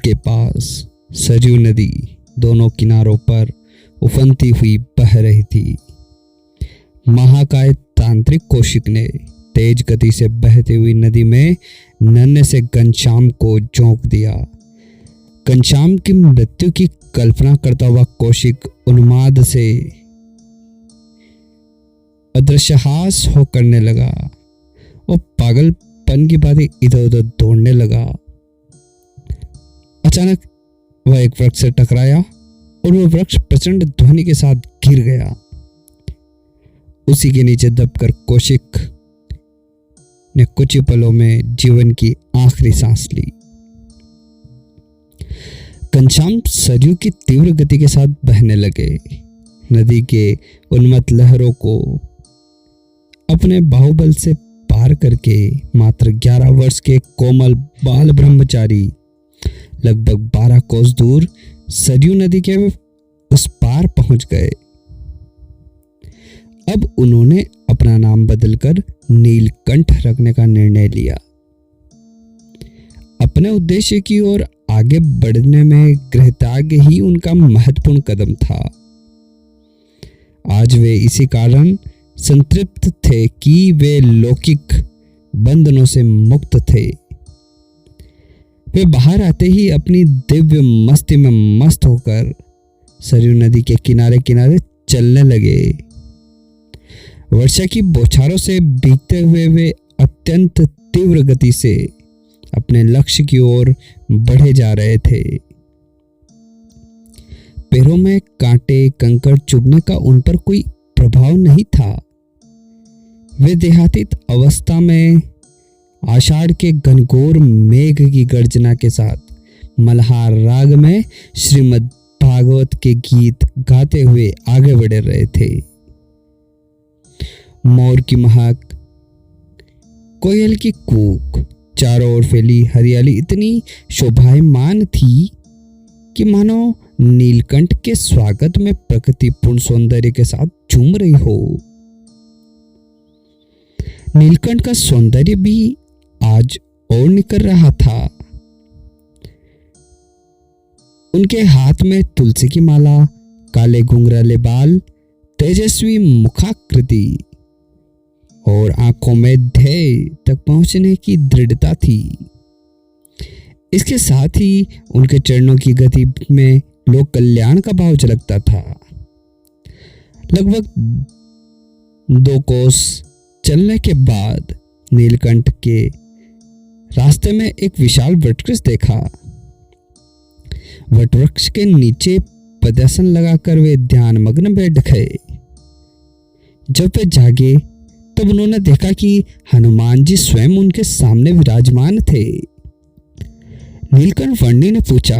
के पास सरयू नदी दोनों किनारों पर उफनती हुई बह रही थी। महाकाय तांत्रिक कौशिक ने तेज गति से बहती हुई नदी में नन्हे से घनश्याम को झोंक दिया। घनश्याम की मृत्यु की कल्पना करता हुआ कौशिक उन्माद से अदृश्यहास हो करने लगा और पागलपन की बातें इधर उधर दौड़ने लगा। अचानक वह एक वृक्ष से टकराया और वह वृक्ष प्रचंड ध्वनि के साथ गिर गया। उसी के नीचे दबकर कौशिक ने कुछ ही पलों में जीवन की आखिरी सांस ली। घनश्याम सरयू की तीव्र गति के साथ बहने लगे। नदी के उन्मत्त लहरों को अपने बाहुबल से पार करके मात्र 11 वर्ष के कोमल बाल ब्रह्मचारी लगभग 12 कोस दूर सरयू नदी के उस पार पहुंच गए। अब उन्होंने अपना नाम बदलकर नीलकंठ रखने का निर्णय लिया। अपने उद्देश्य की ओर आगे बढ़ने में गृहत्याग ही उनका महत्वपूर्ण कदम था। आज वे इसी कारण संतृप्त थे कि वे लौकिक बंधनों से मुक्त थे। वे बाहर आते ही अपनी दिव्य मस्ती में मस्त होकर सरयू नदी के किनारे किनारे चलने लगे। वर्षा की बौछारों से भीगते हुए वे अत्यंत तीव्र गति से अपने लक्ष्य की ओर बढ़े जा रहे थे। पैरों में कांटे कंकड़ चुभने का उन पर कोई प्रभाव नहीं था। वे देहातीत अवस्था में आषाढ़ के घनघोर मेघ की गर्जना के साथ मल्हार राग में श्रीमद् भागवत के गीत गाते हुए आगे बढ़ रहे थे। मोर की महक, कोयल की कूक, चारों ओर फैली हरियाली इतनी शोभायमान थी कि मानो नीलकंठ के स्वागत में प्रकृति पूर्ण सौंदर्य के साथ झूम रही हो। नीलकंठ का सौंदर्य भी आज और निखर रहा था। उनके हाथ में तुलसी की माला, काले घुंघराले बाल, तेजस्वी मुखाकृति और आंखों में ध्येय तक पहुंचने की दृढ़ता थी। इसके साथ ही उनके चरणों की गति में लोक कल्याण का भाव झलकता था। लगभग 2 कोस चलने के बाद नीलकंठ के रास्ते में एक विशाल वटवृक्ष देखा। वटवृक्ष के नीचे पद्मासन लगाकर वे ध्यान मग्न बैठ गए। जब वे जागे तब उन्होंने देखा कि हनुमान जी स्वयं उनके सामने विराजमान थे। नीलकंठ वर्णी ने पूछा,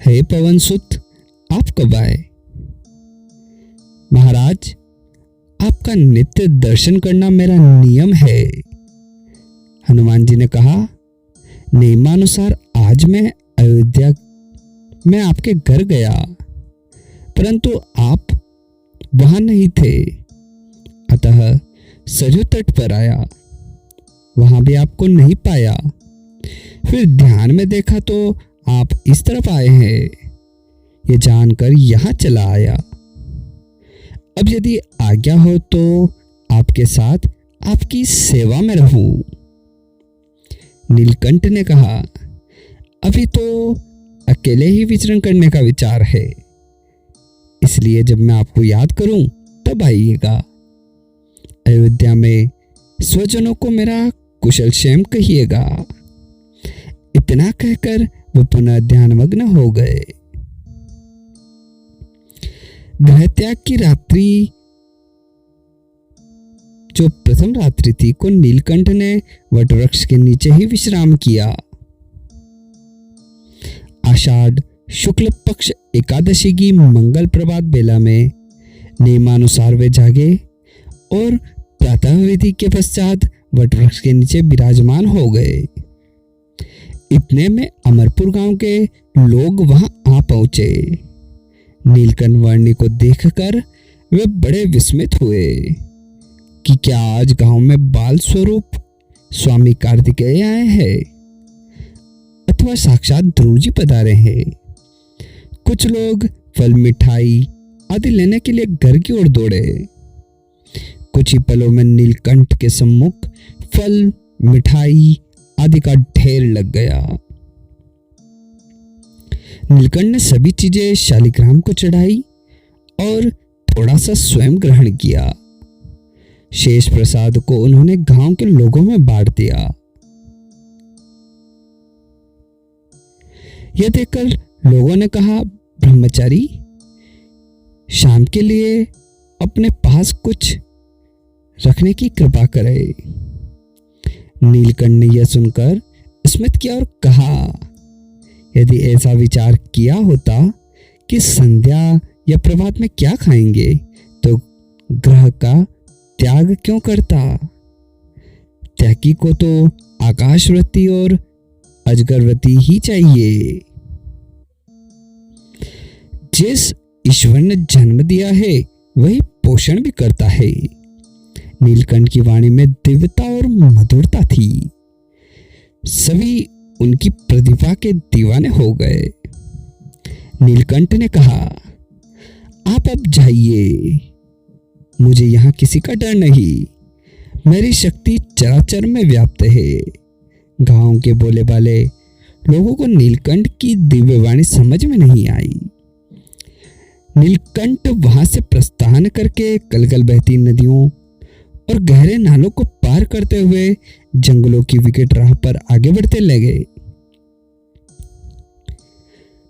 हे पवन सुत, आप कब आए? महाराज, आपका नित्य दर्शन करना मेरा नियम है। हनुमान जी ने कहा, नियमानुसार आज मैं अयोध्या में आपके घर गया, परंतु आप वहां नहीं थे, अतः सरयू तट पर आया, वहां भी आपको नहीं पाया। फिर ध्यान में देखा तो आप इस तरफ आए हैं, ये जानकर यहां चला आया। अब यदि आज्ञा हो तो आपके साथ आपकी सेवा में रहूं। नीलकंठ ने कहा, अभी तो अकेले ही विचरण करने का विचार है, इसलिए जब मैं आपको याद करूं तब आइएगा। अयोध्या में स्वजनों को मेरा कुशल क्षेम कहिएगा। इतना कहकर वो पुनः ध्यानमग्न हो गए। गृहत्याग की रात्रि, जो प्रथम रात्रि थी, को नीलकंठ ने वटवृक्ष के नीचे ही विश्राम किया। आषाढ़ शुक्ल पक्ष एकादशी की मंगल प्रभात बेला में नियमानुसार वे जागे और प्रातः विधि के पश्चात वटवृक्ष के नीचे विराजमान हो गए। इतने में अमरपुर गांव के लोग वहां आ पहुंचे। नीलकंठ वर्णी को देखकर वे बड़े विस्मित हुए कि क्या आज गांव में बाल स्वरूप स्वामी कार्तिकेय आए हैं। अथवा साक्षात ध्रुव जी पधारे हैं। कुछ लोग फल मिठाई आदि लेने के लिए घर की ओर दौड़े। कुछ ही पलों में नीलकंठ के सम्मुख फल मिठाई आदि का ढेर लग गया। नीलकंठ ने सभी चीजें शालिग्राम को चढ़ाई और थोड़ा सा स्वयं ग्रहण किया। शेष प्रसाद को उन्होंने गांव के लोगों में बांट दिया। यह देखकर लोगों ने कहा, ब्रह्मचारी शाम के लिए अपने पास कुछ रखने की कृपा करे। नीलकंठ ने यह सुनकर स्मित किया और कहा, यदि ऐसा विचार किया होता कि संध्या या प्रभात में क्या खाएंगे तो ग्रह का त्याग क्यों करता। त्यागी को तो आकाशवृत्ति और अजगरवती ही चाहिए। जिस ईश्वर ने जन्म दिया है वही पोषण भी करता है। नीलकंठ की वाणी में दिव्यता और मधुरता थी। सभी उनकी प्रतिभा के दीवाने हो गए। नीलकंठ ने कहा, आप अब जाइए, मुझे यहां किसी का डर नहीं। मेरी शक्ति चराचर में व्याप्त है। गांव के बोले वाले लोगों को नीलकंठ की दिव्यवाणी समझ में नहीं आई। नीलकंठ वहां से प्रस्थान करके कलकल बहती नदियों और गहरे नालों को पार करते हुए जंगलों की विकट राह पर आगे बढ़ते लगे।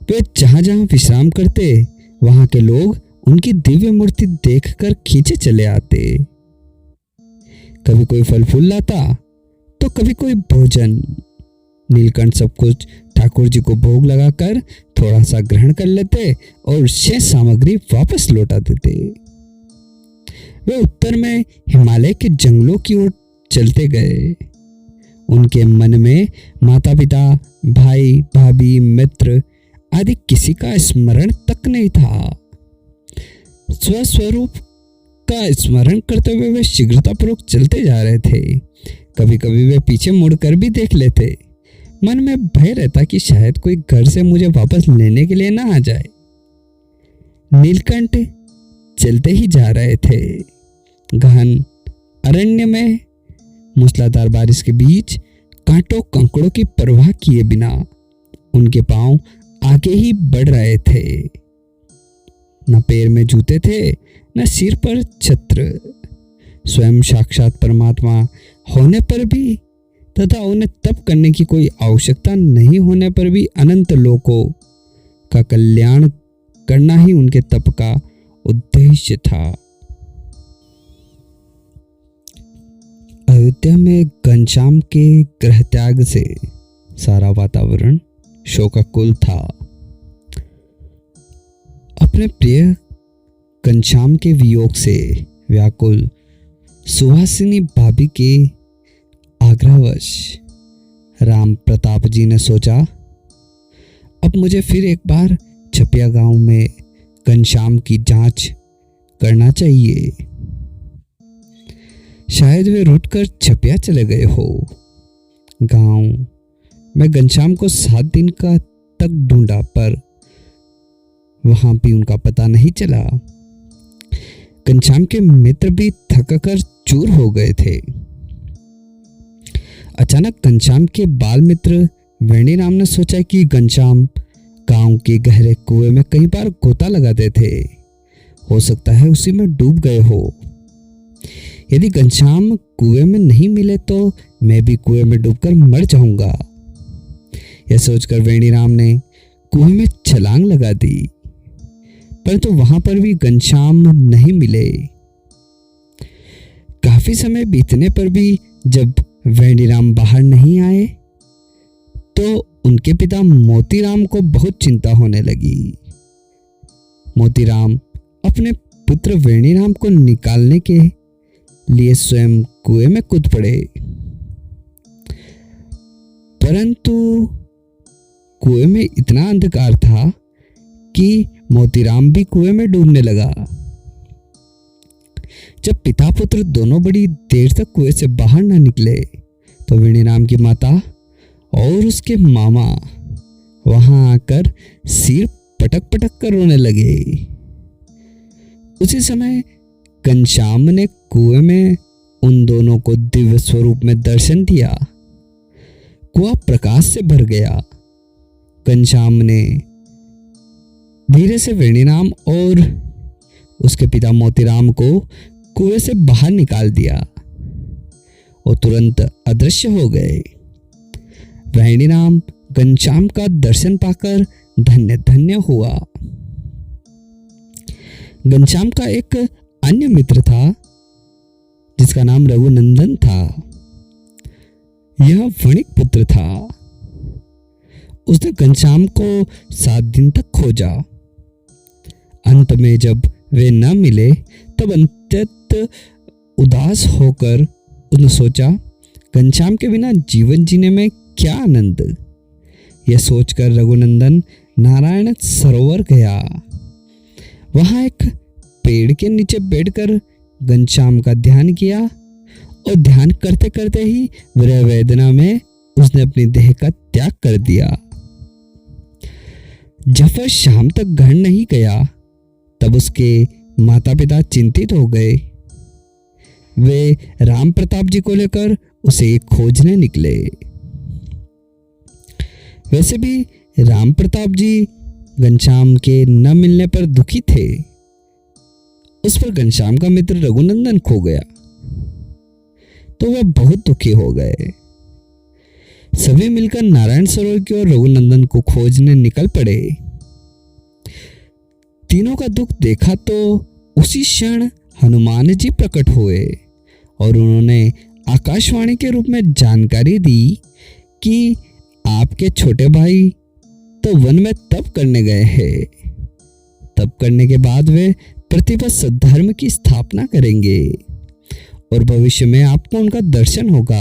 वे जहां जहां विश्राम करते वहां के लोग उनकी दिव्य मूर्ति देखकर खींचे चले आते। कभी कोई फल फूल लाता तो कभी कोई भोजन। नीलकंठ सब कुछ ठाकुर जी को भोग लगाकर थोड़ा सा ग्रहण कर लेते और शेष सामग्री वापस लौटा देते। वे उत्तर में हिमालय के जंगलों की ओर चलते गए। उनके मन में माता पिता, भाई भाभी, मित्र आदि किसी का स्मरण तक नहीं था। स्वस्वरूप का स्मरण करते हुए वे शीघ्रतापूर्वक चलते जा रहे थे। कभी कभी वे पीछे मुड़कर भी देख लेते। मन में भय रहता कि शायद कोई घर से मुझे वापस लेने के लिए ना आ जाए। नीलकंठ चलते ही जा रहे थे। गहन अरण्य में मूसलाधार बारिश के बीच कांटों कंकड़ों की परवाह किए बिना उनके पांव आगे ही बढ़ रहे थे। न पैर में जूते थे न सिर पर छत्र। स्वयं साक्षात परमात्मा होने पर भी तथा उन्हें तप करने की कोई आवश्यकता नहीं होने पर भी अनंत लोकों का कल्याण करना ही उनके तप का उद्देश्य था। अयोध्या में घनश्याम के गृह त्याग से सारा वातावरण शोकाकुल था। अपने प्रिय घनश्याम के वियोग से व्याकुल सुहासिनी भाभी के आग्रहवश राम प्रताप जी ने सोचा, अब मुझे फिर एक बार छपिया गांव में घनश्याम की जांच करना चाहिए। शायद वे रूठकर छपिया चले गए हो। गांव में घनश्याम को 7 दिन का तक ढूंढा पर वहां भी उनका पता नहीं चला। घनश्याम के मित्र भी थककर चूर हो गए थे। अचानक घनश्याम के बाल मित्र वेणीराम ने सोचा कि घनश्याम गांव के गहरे कुएं में कई बार गोता लगाते थे। हो सकता है उसी में डूब गए हो। यदि घनश्याम कुएं में नहीं मिले तो मैं भी कुएं में डूबकर मर जाऊंगा। यह सोचकर वेणीराम ने कुएं में छलांग लगा दी, परंतु वहां पर भी घनश्याम नहीं मिले। काफी समय बीतने पर भी जब वेणीराम बाहर नहीं आए तो उनके पिता मोतीराम को बहुत चिंता होने लगी। मोतीराम अपने पुत्र वेणीराम को निकालने के लिए स्वयं कुएं में कूद पड़े, परंतु कुएं में इतना अंधकार था कि मोतीराम भी कुएं में डूबने लगा। जब पिता पुत्र दोनों बड़ी देर तक कुएं से बाहर न निकले तो वेणीराम की माता और उसके मामा वहां आकर सिर पटक पटक कर रोने लगे। उसी समय घनश्याम ने कुएं में उन दोनों को दिव्य स्वरूप में दर्शन दिया। कुआं प्रकाश से भर गया। घनश्याम ने धीरे से वेणीराम और उसके पिता मोतीराम को कुएं से बाहर निकाल दिया और तुरंत अदृश्य हो गए। वेणीराम घनश्याम का दर्शन पाकर धन्य धन्य हुआ। घनश्याम का एक अन्य मित्र था जिसका नाम रघुनंदन था। यह वणिक पुत्र था। उसने घनश्याम को 7 दिन तक खोजा। अंत में जब वे न मिले तब अत्यंत उदास होकर उसने सोचा, घनश्याम के बिना जीवन जीने में क्या आनंद। यह सोचकर रघुनंदन नारायण सरोवर गया। वहां एक पेड़ के नीचे बैठकर घनश्याम का ध्यान किया और ध्यान करते करते ही विरह वेदना में उसने अपनी देह का त्याग कर दिया। जब वह शाम तक घर नहीं गया तब उसके माता पिता चिंतित हो गए। वे राम प्रताप जी को लेकर उसे खोजने निकले। वैसे भी राम प्रताप जी घनश्याम के न मिलने पर दुखी थे। उस पर घनश्याम का मित्र रघुनंदन खो गया तो वे बहुत दुखी हो गए। सभी मिलकर नारायण सरोवर की ओर रघुनंदन को खोजने निकल पड़े। तीनों का दुख देखा तो उसी क्षण हनुमान जी प्रकट हुए और उन्होंने आकाशवाणी के रूप में जानकारी दी कि आपके छोटे भाई तो वन में तप करने गए हैं। तप करने के बाद वे पृथ्वी पर सद्धर्म की स्थापना करेंगे और भविष्य में आपको उनका दर्शन होगा।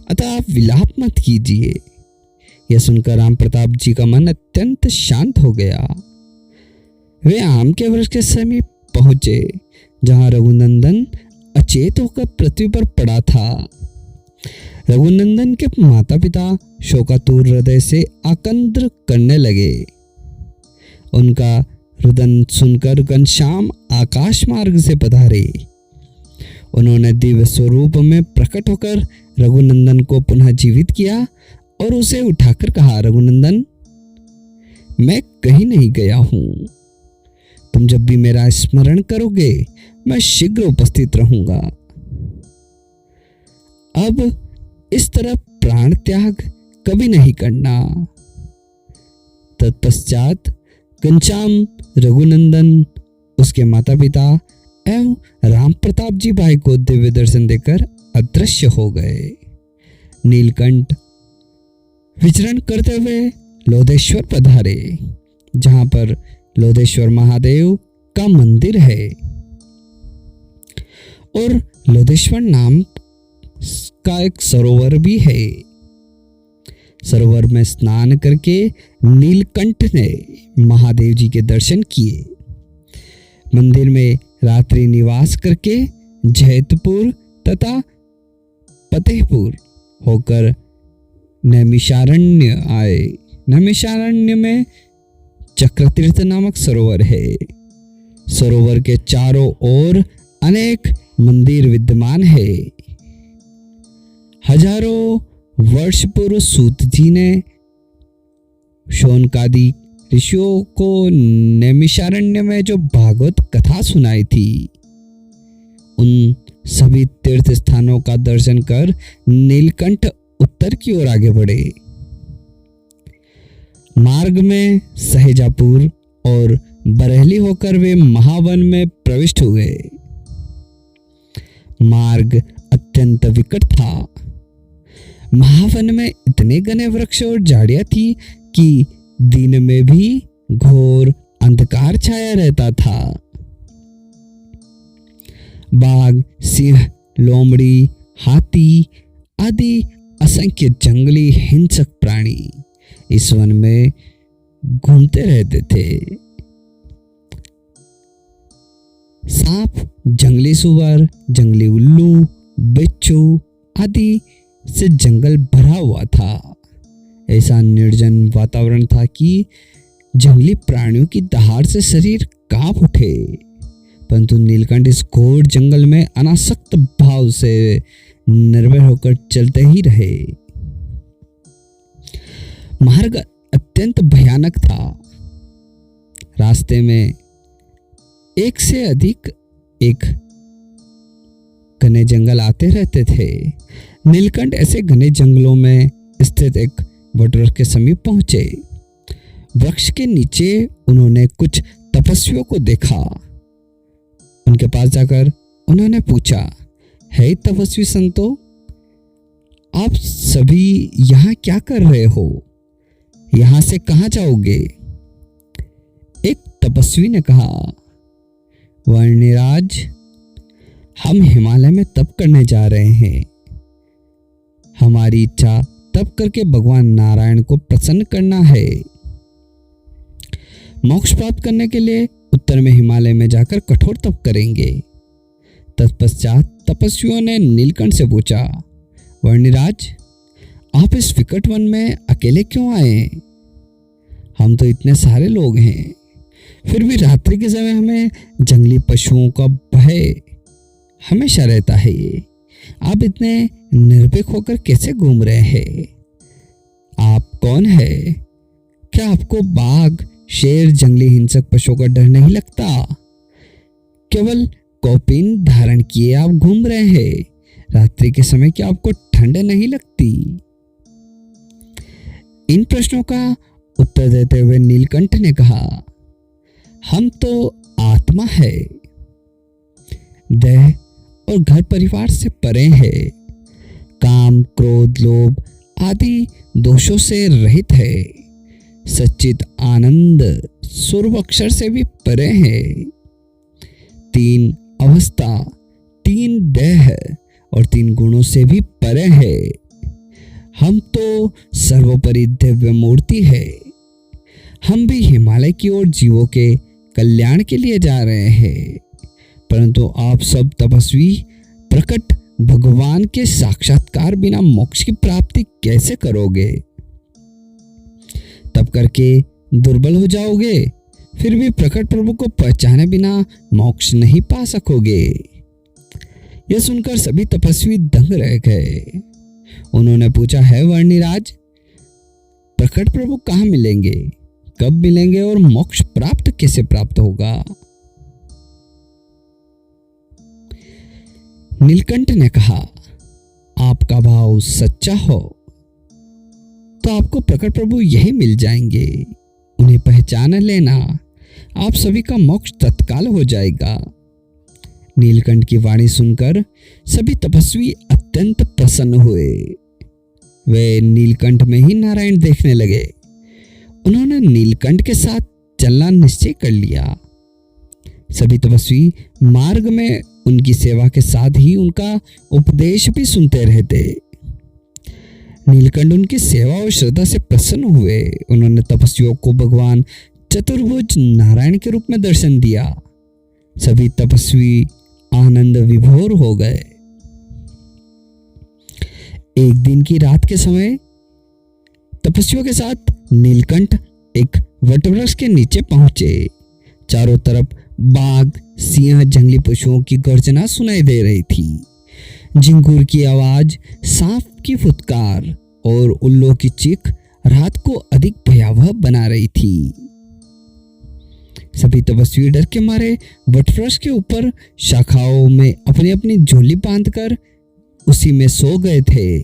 अतः आप विलाप मत कीजिए। यह सुनकर राम प्रताप जी का मन अत्यंत शांत हो गया। वे आम के वृक्ष के समीप पहुंचे जहां रघुनंदन अचेत होकर पृथ्वी पर पड़ा था। रघुनंदन के माता पिता शोकातुर हृदय से आकंद्र करने लगे। उनका रुदन सुनकर घनश्याम आकाश मार्ग से पधारे। उन्होंने दिव्य स्वरूप में प्रकट होकर रघुनंदन को पुनः जीवित किया और उसे उठाकर कहा, रघुनंदन, मैं कहीं नहीं गया हूं। तुम जब भी मेरा स्मरण करोगे मैं शीघ्र उपस्थित रहूंगा। अब इस तरह प्राण त्याग कभी नहीं करना। तत्पश्चात घनश्याम रघुनंदन, उसके माता पिता एवं राम प्रताप जी भाई को दिव्य दर्शन देकर अदृश्य हो गए। नीलकंठ विचरण करते हुए लोधेश्वर पधारे जहां पर लोधेश्वर महादेव का मंदिर है और लोधेश्वर नाम का एक सरोवर भी है। सरोवर में स्नान करके नीलकंठ ने महादेव जी के दर्शन किए। मंदिर में रात्रि निवास करके जैतपुर तथा फतेहपुर होकर नैमिषारण्य आए। नैमिषारण्य में चक्रतीर्थ नामक सरोवर है। सरोवर के चारों ओर अनेक मंदिर विद्यमान है। हजारों वर्ष पूर्व सूत जी ने शौनकादि ऋषियों को नैमिषारण्य में जो भागवत कथा सुनाई थी, उन सभी तीर्थ स्थानों का दर्शन कर नीलकंठ उत्तर की ओर आगे बढ़े। मार्ग में सहेजापुर और बरेली होकर वे महावन में प्रविष्ट हुए। मार्ग अत्यंत विकट था। महावन में इतने घने वृक्ष और झाड़ियां थी कि दिन में भी घोर अंधकार छाया रहता था। बाघ, सिंह, लोमड़ी, हाथी आदि असंख्य जंगली हिंसक प्राणी इस वन में घूमते रहते थे। सांप, जंगली सुअर, जंगली उल्लू, बिच्छू आदि से जंगल भरा हुआ था ऐसा निर्जन वातावरण था कि जंगली प्राणियों की दहाड़ से शरीर कांप उठे, परंतु नीलकंठ इस घोर जंगल में अनासक्त भाव से निर्भय होकर चलते ही रहे। मार्ग अत्यंत भयानक था। रास्ते में एक से अधिक एक घने जंगल आते रहते थे। नीलकंठ ऐसे घने जंगलों में स्थित एक वटवृक्ष के समीप पहुंचे। वृक्ष के नीचे उन्होंने कुछ तपस्वियों को देखा। उनके पास जाकर उन्होंने पूछा, हे तपस्वी संतों, आप सभी यहाँ क्या कर रहे हो? यहाँ से कहाँ जाओगे? एक तपस्वी ने कहा, वर्णिराज, हम हिमालय में तप करने जा रहे हैं। हमारी इच्छा तप करके भगवान नारायण को प्रसन्न करना है। मोक्ष प्राप्त करने के लिए उत्तर में हिमालय में जाकर कठोर तप करेंगे। तत्पश्चात तपस्वियों ने नीलकंठ से पूछा, वर्णिराज, आप इस विकट वन में अकेले क्यों आए? हम तो इतने सारे लोग हैं, फिर भी रात्रि के समय हमें जंगली पशुओं का भय हमेशा रहता है। आप इतने निर्भीक होकर कैसे घूम रहे हैं? आप कौन है? क्या आपको बाघ, शेर, जंगली हिंसक पशुओं का डर नहीं लगता? केवल कौपीन धारण किए आप घूम रहे हैं। रात्रि के समय क्या आपको ठंड नहीं लगती? इन प्रश्नों का उत्तर देते हुए नीलकंठ ने कहा, हम तो आत्मा है, देह और घर परिवार से परे है, काम, क्रोध, लोभ आदि दोषों से रहित है, सच्चित आनंद स्वरूप अक्षर से भी परे है, तीन अवस्था, तीन देह और तीन गुणों से भी परे है। हम तो सर्वोपरि दिव्य मूर्ति है। हम भी हिमालय की ओर जीवों के कल्याण के लिए जा रहे हैं, परंतु आप सब तपस्वी प्रकट भगवान के साक्षात्कार बिना मोक्ष की प्राप्ति कैसे करोगे? तब करके दुर्बल हो जाओगे, फिर भी प्रकट प्रभु को पहचाने बिना मोक्ष नहीं पा सकोगे। यह सुनकर सभी तपस्वी दंग रह गए। उन्होंने पूछा, है वर्णिराज, प्रकट प्रभु कहाँ मिलेंगे, कब मिलेंगे और मोक्ष प्राप्त कैसे प्राप्त होगा? नीलकंठ ने कहा, आपका भाव सच्चा हो तो आपको प्रकट प्रभु यही मिल जाएंगे। उन्हें पहचान लेना, आप सभी का मोक्ष तत्काल हो जाएगा। नीलकंठ की वाणी सुनकर सभी तपस्वी अत्यंत प्रसन्न हुए। वे नीलकंठ में ही नारायण देखने लगे। उन्होंने नीलकंठ के साथ चलना निश्चय कर लिया। सभी तपस्वी मार्ग में उनकी सेवा के साथ ही उनका उपदेश भी सुनते रहते। नीलकंठ उनकी सेवा और श्रद्धा से प्रसन्न हुए। उन्होंने तपस्वियों को भगवान चतुर्भुज नारायण के रूप में दर्शन दिया। सभी तपस्वी आनंद विभोर हो गए। एक दिन की रात के समय तपस्वियों के साथ नीलकंठ एक वटवृक्ष के नीचे पहुंचे। चारों तरफ बाघ, सिंह, जंगली पशुओं की गर्जना सुनाई दे रही थी। झिंगुर की आवाज, सांप की फुटकार और उल्लू की चीख रात को अधिक भयावह बना रही थी। सभी तपस्वी डर के मारे वटवृक्ष के ऊपर शाखाओं में अपनी अपनी झोली बांधकर उसी में सो गए थे।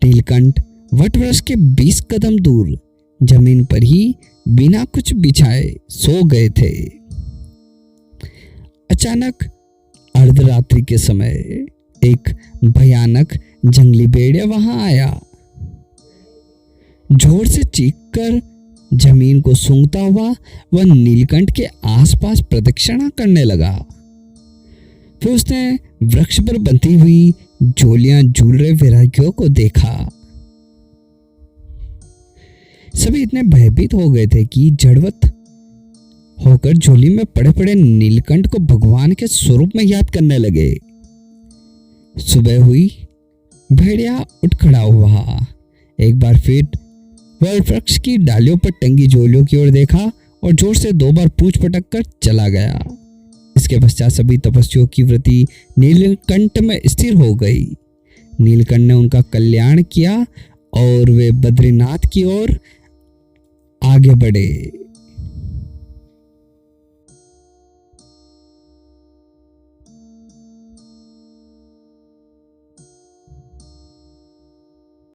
नीलकंठ वटवृक्ष के 20 कदम दूर जमीन पर ही बिना कुछ बिछाए सो गए थे। अचानक अर्धरात्रि के समय एक भयानक जंगली भेड़िया वहां आया। जोर से चीखकर जमीन को सूंघता हुआ वह नीलकंठ के आसपास प्रदक्षिणा करने लगा। फिर उसने वृक्ष पर बंधी हुई झोलियां झूल रहे वैरागियों को देखा। सभी इतने भयभीत हो गए थे कि जड़वत होकर झोली में पड़े पड़े नीलकंठ को भगवान के स्वरूप में याद करने लगे। सुबह हुई, भेड़िया उठ खड़ा हुआ। एक बार फिर वह वृक्ष की डालियों पर टंगी झोलियों की ओर देखा और जोर से 2 बार पूंछ पटक कर चला गया। इसके पश्चात सभी तपस्वियों की वृत्ति नीलकंठ में स्थिर हो गई। नीलकंठ ने उनका कल्याण किया और वे बद्रीनाथ की ओर आगे बढ़े।